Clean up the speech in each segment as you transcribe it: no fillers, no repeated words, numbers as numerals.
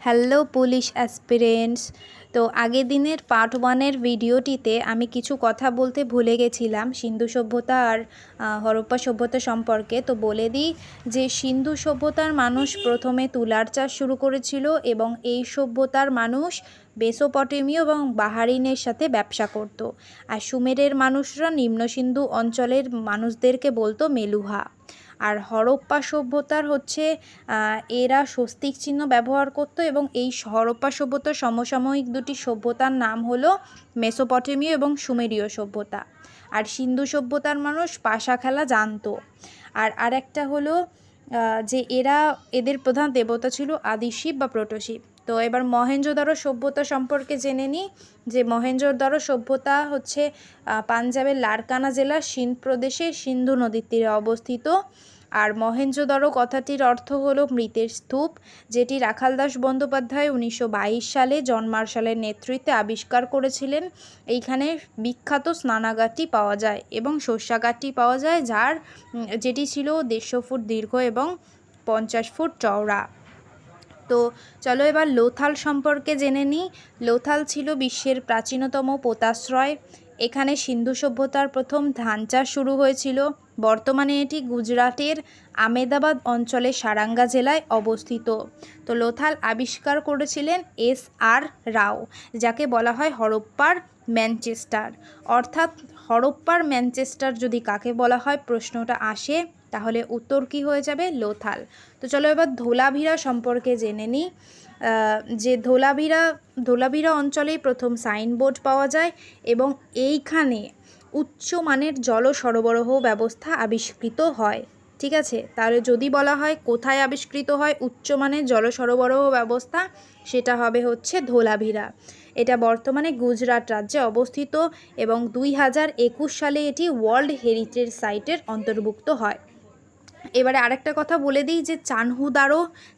Hello police aspirants. তো আগের দিনের পার্ট ওয়ানের ভিডিওটিতে আমি কিছু কথা বলতে ভুলে গেছিলাম সিন্ধু সভ্যতা আর হরপ্পা সভ্যতা সম্পর্কে। তো বলে দিই যে সিন্ধু সভ্যতার মানুষ প্রথমে তুলার চাষ শুরু করেছিল এবং এই সভ্যতার মানুষ মেসোপটেমীয় এবং বাহারিনের সাথে ব্যবসা করত। আর সুমেরের মানুষরা নিম্ন সিন্ধু অঞ্চলের মানুষদেরকে বলতো মেলুহা। আর হরপ্পা সভ্যতার হচ্ছে এরা স্বস্তিক চিহ্ন ব্যবহার করত এবং এই হরপ্পা সভ্যতার সমসাময়িক দুটি সভ্যতার নাম হলো মেসোপটেমীয় এবং সুমেরীয় সভ্যতা। আর সিন্ধু সভ্যতার মানুষ পাশা খেলা জানতো। আর আরেকটা হলো যে এদের প্রধান দেবতা ছিল আদিশিব বা প্রোটোশিব। তো এবার মহেঞ্জোদারো সভ্যতা সম্পর্কে জেনে নিই যে মহেঞ্জোদারো সভ্যতা হচ্ছে পাঞ্জাবের লারকানা জেলার সিন্ধ প্রদেশে সিন্ধু নদীর তীরে অবস্থিত। আর মহেঞ্জোদারো কথাটির অর্থ হলো মৃতের স্তূপ, যেটি রাখালদাস বন্দ্যোপাধ্যায় 1922 সালে জন মার্শালের নেতৃত্বে আবিষ্কার করেছিলেন। এইখানে বিখ্যাত স্নানাগারটি পাওয়া যায় এবং শস্যাগারটি পাওয়া যায় যেটি ছিল 150 ফুট দীর্ঘ এবং 50 ফুট চওড়া। তো চলো এবার লোথাল সম্পর্কে জেনে নিই। লোথাল ছিল বিশ্বের প্রাচীনতম পোতাশ্রয়। এখানে সিন্ধু সভ্যতার প্রথম ধান চাষ শুরু হয়েছিল। বর্তমানে এটি গুজরাটের আমেদাবাদ অঞ্চলের সারাঙ্গা জেলায় অবস্থিত। তো লোথাল আবিষ্কার করেছিলেন S.R. রাও, যাকে বলা হয় হরপ্পার ম্যানচেস্টার। অর্থাৎ হরপ্পার ম্যানচেস্টার যদি কাকে বলা হয় প্রশ্নটা আসে, তাহলে উত্তর কী হয়ে যাবে? লোথাল। তো চলো এবার ধোলাভিরা সম্পর্কে জেনে নিই। যে ধোলাভিরা অঞ্চলেই প্রথম সাইনবোর্ড পাওয়া যায় এবং এইখানে উচ্চমানের জল সরবরাহ ব্যবস্থা আবিষ্কৃত হয়। ঠিক আছে, তাহলে যদি বলা হয় কোথায় আবিষ্কৃত হয় উচ্চমানের জল সরবরাহ ব্যবস্থা, সেটা হবে হচ্ছে ধোলাভিরা। এটা বর্তমানে গুজরাট রাজ্যে অবস্থিত এবং 2021 সালে এটি ওয়ার্ল্ড হেরিটেজ সাইটের অন্তর্ভুক্ত হয়। এবারে আরেকটা কথা বলে দিই যে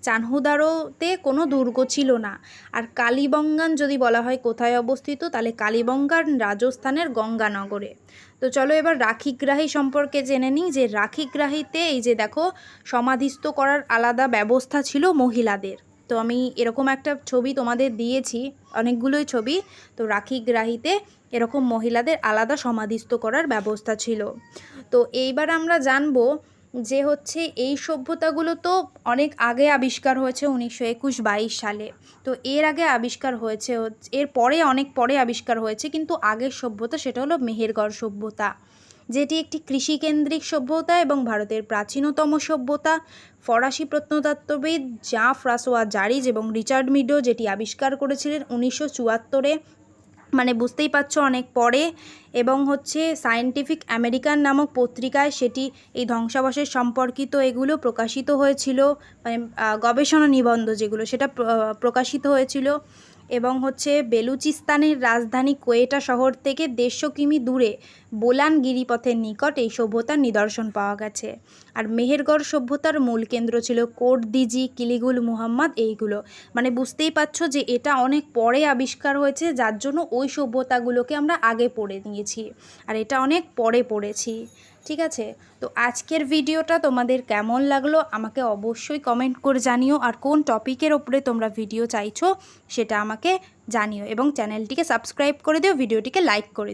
চানহুদারোতে কোনো দুর্গ ছিল না। আর কালীবঙ্গান যদি বলা হয় কোথায় অবস্থিত, তাহলে কালীবঙ্গান রাজস্থানের গঙ্গানগরে। তো চলো এবার রাখিগ্রাহী সম্পর্কে জেনে নিই যে রাখিগ্রাহীতে এই যে দেখো সমাধিস্থ করার আলাদা ব্যবস্থা ছিল মহিলাদের। তো আমি এরকম একটা ছবি তোমাদের দিয়েছি, অনেকগুলোই ছবি। তো রাখিগ্রাহীতে এরকম মহিলাদের আলাদা সমাধিস্থ করার ব্যবস্থা ছিল। তো এইবার আমরা জানবো যে হচ্ছে এই সভ্যতাগুলো তো অনেক আগে আবিষ্কার হয়েছে 1921-22 সালে। তো এর আগে আবিষ্কার হয়েছে এর পরে অনেক পরে আবিষ্কার হয়েছে, কিন্তু আগের সভ্যতা সেটা হলো মেহেরগড় সভ্যতা, যেটি একটি কৃষিকেন্দ্রিক সভ্যতা এবং ভারতের প্রাচীনতম সভ্যতা। ফরাসি প্রত্নতত্ত্ববিদ জাঁ-ফ্রাঁসোয়া জারিজ এবং রিচার্ড মিডো যেটি আবিষ্কার করেছিলেন 1974-এ, মানে বুঝতেই পারছো অনেক পরে। এবং হচ্ছে সায়েন্টিফিক আমেরিকান নামক পত্রিকায় সেটি এই ধ্বংসাবশেষ সম্পর্কিত এগুলো প্রকাশিত হয়েছিল, মানে গবেষণা নিবন্ধ যেগুলো সেটা প্রকাশিত হয়েছিল। এবং হচ্ছে বেলুচিস্তানের রাজধানী কোয়েটা শহর থেকে 150 কিমি দূরে বোলান গিরিপথের নিকট এই সভ্যতার নিদর্শন পাওয়া গেছে। আর মেহেরগড় সভ্যতার মূল কেন্দ্র ছিল কোট দিজি, কিলিগুল মুহাম্মদ, এইগুলো। মানে বুঝতেই পারছো যে এটা অনেক পরে আবিষ্কার হয়েছে, যার জন্য ওই সভ্যতাগুলোকে আমরা আগে পড়ে নিয়েছি আর এটা অনেক পরে পড়েছি। ঠিক আছে, তো আজকের ভিডিওটা তোমাদের কেমন লাগলো আমাকে অবশ্যই কমেন্ট করে জানিও। আর কোন টপিকের ওপরে তোমরা ভিডিও চাইছো সেটা আমাকে জানিও এবং চ্যানেলটিকে সাবস্ক্রাইব করে দিও, ভিডিওটিকে লাইক করে দিও।